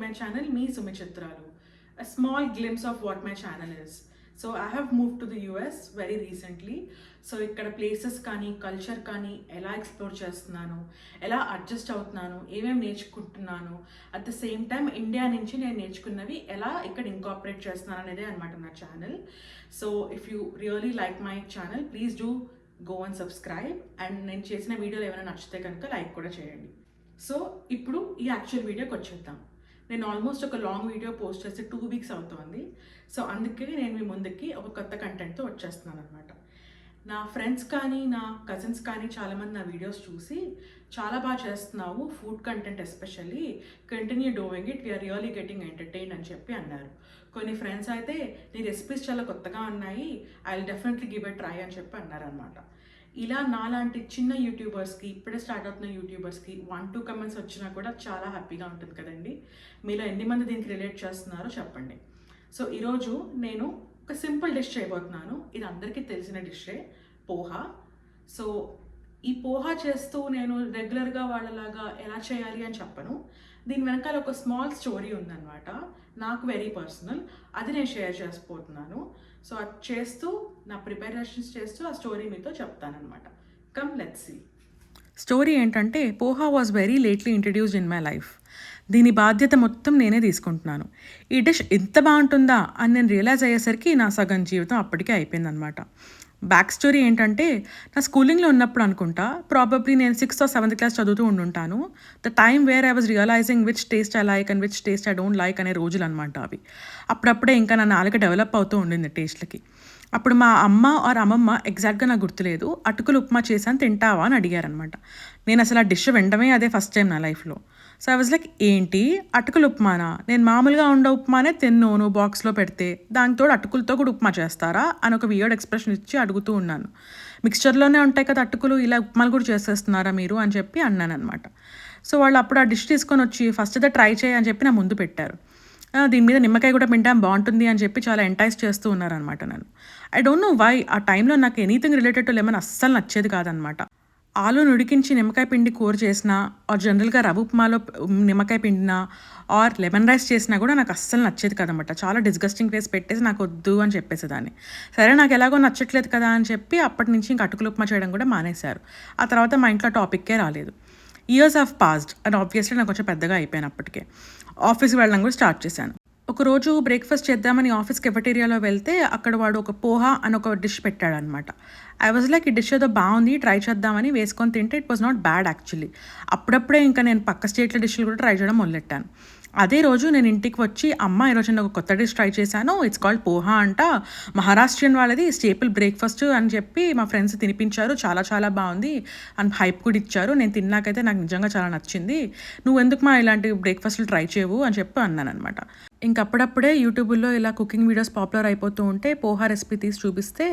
my channel, me Sumichitralu. A small glimpse of what my channel is. So I have moved to the US very recently. So ఇక్కడ places కానీ culture కానీ ఎలా explore చేస్తున్నాను, ఎలా adjust అవుతున్నాను, ఏమేమి నేర్చుకుంటున్నాను, at the same time India నుంచి నేను నేర్చుకున్నవి ఎలా ఇక్కడ ఇంకాపరేట్ చేస్తున్నాను అనేదే అనమాట నా channel. So if you really like my channel please do go and subscribe. And నేను చేసిన వీడియోలు ఏమైనా నచ్చితే కనుక లైక్ కూడా చేయండి. సో ఇప్పుడు ఈ యాక్చువల్ వీడియోకి వచ్చేద్దాం. నేను ఆల్మోస్ట్ ఒక లాంగ్ వీడియో పోస్ట్ చేసి 2 weeks అవుతుంది. సో అందుకే నేను మీ ముందుకి ఒక కొత్త కంటెంట్తో వచ్చేస్తున్నాను అనమాట. నా ఫ్రెండ్స్ కానీ నా కజిన్స్ కానీ చాలామంది నా వీడియోస్ చూసి చాలా బాగా చేస్తున్నావు food content, especially continue doing it, we are really getting entertain అని చెప్పి అన్నారు. కొన్ని ఫ్రెండ్స్ అయితే నీ రెసిపీస్ చాలా కొత్తగా ఉన్నాయి, I will definitely give a try అని చెప్పి అన్నారనమాట. ఇలా నాలాంటి చిన్న యూట్యూబర్స్కి, ఇప్పుడే స్టార్ట్ అవుతున్న యూట్యూబర్స్కి 1-2 comments వచ్చినా కూడా చాలా హ్యాపీగా ఉంటుంది కదండి. మీలో ఎన్ని మంది దీనికి రిలేట్ చేస్తున్నారో చెప్పండి. సో ఈరోజు నేను ఒక సింపుల్ డిష్ చేయబోతున్నాను. ఇది అందరికీ తెలిసిన డిషే, పోహా. సో ఈ పోహా చేస్తూ నేను రెగ్యులర్గా వాళ్ళలాగా ఎలా చేయాలి అని చెప్పను. దీని వెనకాల ఒక స్మాల్ స్టోరీ ఉందన్నమాట, నాకు వెరీ పర్సనల్. అది నేను షేర్ చేసిపోతున్నాను. సో అది చేస్తూ నా ప్రిపరేషన్స్ చేస్తూ ఆ స్టోరీ మీతో చెప్తానమాట. Come let's see. స్టోరీ ఏంటంటే, poha was very lately introduced in my life. దీని బాధ్యత మొత్తం నేనే తీసుకుంటున్నాను. ఈ డిష్ ఇంత బాగుంటుందా అని నేను రియలైజ్ అయ్యేసరికి నా సగం జీవితం అప్పటికే అయిపోయిందనమాట. బ్యాక్ స్టోరీ ఏంటంటే, నా స్కూలింగ్లో ఉన్నప్పుడు అనుకుంటా, ప్రాబబ్లీ నేను 6th or 7th class చదువుతూ ఉండుంటాను. The time where I was realising which taste I like and which taste I don't like అనే రోజులు అనమాట అవి. అప్పుడప్పుడే ఇంకా నా నాలుక డెవలప్ అవుతూ ఉండింది టేస్ట్లకి. అప్పుడు మా అమ్మ ఆర్ అమ్మమ్మ, ఎగ్జాక్ట్గా నాకు గుర్తులేదు, అటుకులు ఉప్మా చేశాను తింటావా అని అడిగారనమాట. నేను అసలు ఆ డిష్ వినడమే అదే ఫస్ట్ టైం నా లైఫ్లో. సో ఐ వాజ్ లైక్, ఏంటి అటుకులు ఉప్మానా? నేను మామూలుగా ఉండే ఉప్మానే తిన్నాను బాక్స్లో పెడితే, దానితో అటుకులతో కూడా ఉప్మా చేస్తారా అని ఒక వియర్డ్ ఎక్స్ప్రెషన్ ఇచ్చి అడుగుతూ ఉన్నాను. మిక్స్చర్లోనే ఉంటాయి కదా అటుకులు, ఇలా ఉప్మాలు కూడా చేసేస్తున్నారా మీరు అని చెప్పి అన్నాను అనమాట. సో వాళ్ళు అప్పుడు ఆ డిష్ తీసుకొని వచ్చి ఫస్ట్ అయితే ట్రై చేయని చెప్పి నా ముందు పెట్టారు. దీని మీద నిమ్మకాయ కూడా పిండాం బాగుంటుంది అని చెప్పి చాలా ఎంటైజ్ చేస్తూ ఉన్నారనమాట నన్ను. ఐ డోంట్ నో వై ఆ టైంలో నాకు ఎనీథింగ్ రిలేటెడ్ టు లెమన్ అస్సలు నచ్చేది కాదనమాట. ఆలు ఉడికించి నిమ్మకాయ పిండి కూర చేసినా, ఆర్ జనరల్గా రవ్వ ఉప్మాలో నిమ్మకాయ పిండినా, ఆర్ లెమన్ రైస్ చేసినా కూడా నాకు అస్సలు నచ్చేది కదనమాట. చాలా డిస్గస్టింగ్ ఫేస్ పెట్టేసి నాకు వద్దు అని చెప్పేసేదాన్ని. సరే నాకు ఎలాగో నచ్చట్లేదు కదా అని చెప్పి అప్పటి నుంచి ఇంక అటుకులు ఉప్మా చేయడం కూడా మానేశారు. ఆ తర్వాత మా ఇంట్లో టాపిక్కే రాలేదు. Years of passed and obviously నాకు కొంచెం పెద్దగా అయిపోయాను. అప్పటికే ఆఫీస్కి వెళ్ళడం కూడా స్టార్ట్ చేశాను. ఒకరోజు బ్రేక్ఫాస్ట్ చేద్దామని ఆఫీస్ కెఫెటీరియాలో వెళ్తే అక్కడ వాడు ఒక పోహా అని ఒక డిష్ పెట్టాడనమాట. ఐ వాజ్ లైక్, ఈ డిష్ ఏదో బాగుంది ట్రై చేద్దామని వేసుకొని తింటే it was not bad actually. అప్పుడప్పుడే ఇంకా నేను పక్క స్టేట్ల డిష్లు కూడా ట్రై చేయడం మొదలెట్టాను. అదే రోజు నేను ఇంటికి వచ్చి, అమ్మ ఈరోజు నేను ఒక కొత్త డిష్ ట్రై చేశాను, ఇట్స్ కాల్డ్ పోహా అంట, మహారాష్ట్రియన్ వాళ్ళది స్టేపుల్ బ్రేక్ఫాస్ట్ అని చెప్పి మా ఫ్రెండ్స్ తినిపించారు, చాలా చాలా బాగుంది అని హైప్ కూడా ఇచ్చారు. నేను తిన్నాకైతే నాకు నిజంగా చాలా నచ్చింది, నువ్వు ఎందుకు మా ఇలాంటి బ్రేక్ఫాస్ట్లు ట్రై చేయవు అని చెప్పి అన్నాను అనమాట. ఇంకప్పుడప్పుడే యూట్యూబ్లో ఇలా కుకింగ్ వీడియోస్ పాపులర్ అయిపోతూ ఉంటే పోహా రెసిపీ తీసి చూపిస్తే,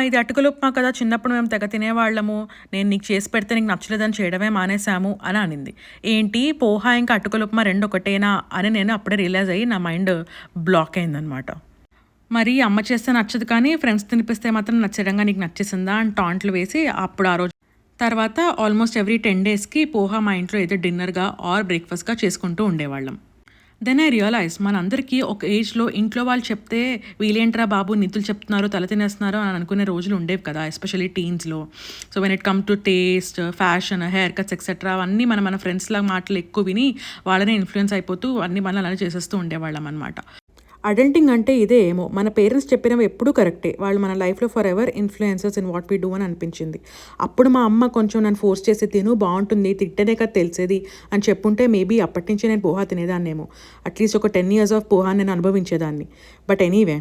ఇది అటుకులు ఉప్మా కదా, చిన్నప్పుడు మేము తెగ తినేవాళ్ళము, నేను నీకు చేసి పెడితే నీకు నచ్చలేదని చేయడమే మానేశాము అని అనింది. ఏంటి పోహా ఇంకా అటుకులు ఉప్మా రెండు ఒకటేనా అని నేను అప్పుడే రియలైజ్ అయ్యి నా మైండ్ బ్లాక్ అయిందనమాట. మరి అమ్మ చేస్తే నచ్చదు కానీ ఫ్రెండ్స్ తినిపిస్తే మాత్రం నచ్చడంగా నీకు నచ్చేసిందా అని టాంట్లు వేసి అప్పుడు ఆ రోజు తర్వాత ఆల్మోస్ట్ ఎవ్రీ 10 daysకి పోహా మా ఇంట్లో ఏదో డిన్నర్గా ఆర్ బ్రేక్ఫాస్ట్గా చేసుకుంటూ ఉండేవాళ్ళం. దెన్ ఐ రియలైజ్ మనందరికీ ఒక ఏజ్లో ఇంట్లో వాళ్ళు చెప్తే వీళ్ళేంట్రా బాబు నిధులు చెప్తున్నారు, తల తినేస్తున్నారు అని అనుకునే రోజులు ఉండేవి కదా, ఎస్పెషల్లీ టీన్స్లో. So when it come to taste, fashion, hair cuts etcetera అవన్నీ మన ఫ్రెండ్స్లా మాటలు ఎక్కువ విని వాళ్ళనే ఇన్ఫ్లుయెన్స్ అయిపోతూ అన్ని మనల్ని అలా చేసేస్తూ ఉండేవాళ్ళం అనమాట. అడల్టింగ్ అంటే ఇదే ఏమో, మన పేరెంట్స్ చెప్పినవి ఎప్పుడూ కరెక్టే, వాళ్ళు మన లైఫ్లో for ever influencers in what we do అని అనిపించింది. అప్పుడు మా అమ్మ కొంచెం నన్ను ఫోర్స్ చేసి తిను బాగుంటుంది, తింటేనే కదా తెలిసేది అని చెప్పుంటే మేబీ అప్పటి నుంచి నేను పోహా తినేదాన్నేమో. అట్లీస్ట్ ఒక 10 years ఆఫ్ పోహా నేను అనుభవించేదాన్ని. బట్ ఎనీవే,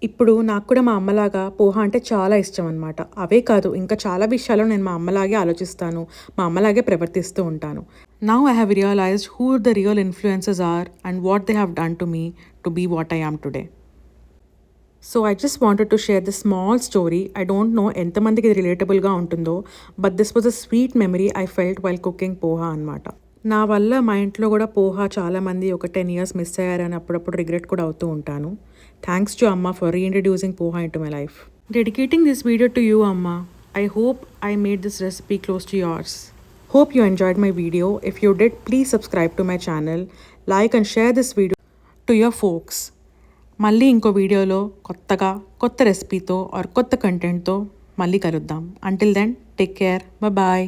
ఇప్పుడు నాకు కూడా మా అమ్మలాగా పోహా అంటే చాలా ఇష్టం అనమాట. అవే కాదు, ఇంకా చాలా విషయాల్లో నేను మా అమ్మలాగే ఆలోచిస్తాను, మా అమ్మలాగే ప్రవర్తిస్తూ ఉంటాను. Now I have realized who the real influencers are and what they have done to me to be what I am today. So I just wanted to share this small story. I don't know ఎంతమందికి ఇది రిలేటబుల్గా ఉంటుందో, but this was a sweet memory I felt while cooking poha అనమాట. నా వల్ల మా ఇంట్లో కూడా పోహా చాలామంది ఒక 10 years మిస్ అయ్యారని అప్పుడప్పుడు రిగ్రెట్ కూడా అవుతూ ఉంటాను. థ్యాంక్స్ టు అమ్మ for reintroducing poha into my life. Dedicating this video to you, Amma. I hope I made this recipe close to yours. Hope you enjoyed my video. If you did, please subscribe to my channel, like and share this video to your folks. మళ్ళీ ఇంకో వీడియోలో కొత్త రెసిపీతో are కొత్త కంటెంట్తో మళ్ళీ కలుద్దాం. Until then take care, bye.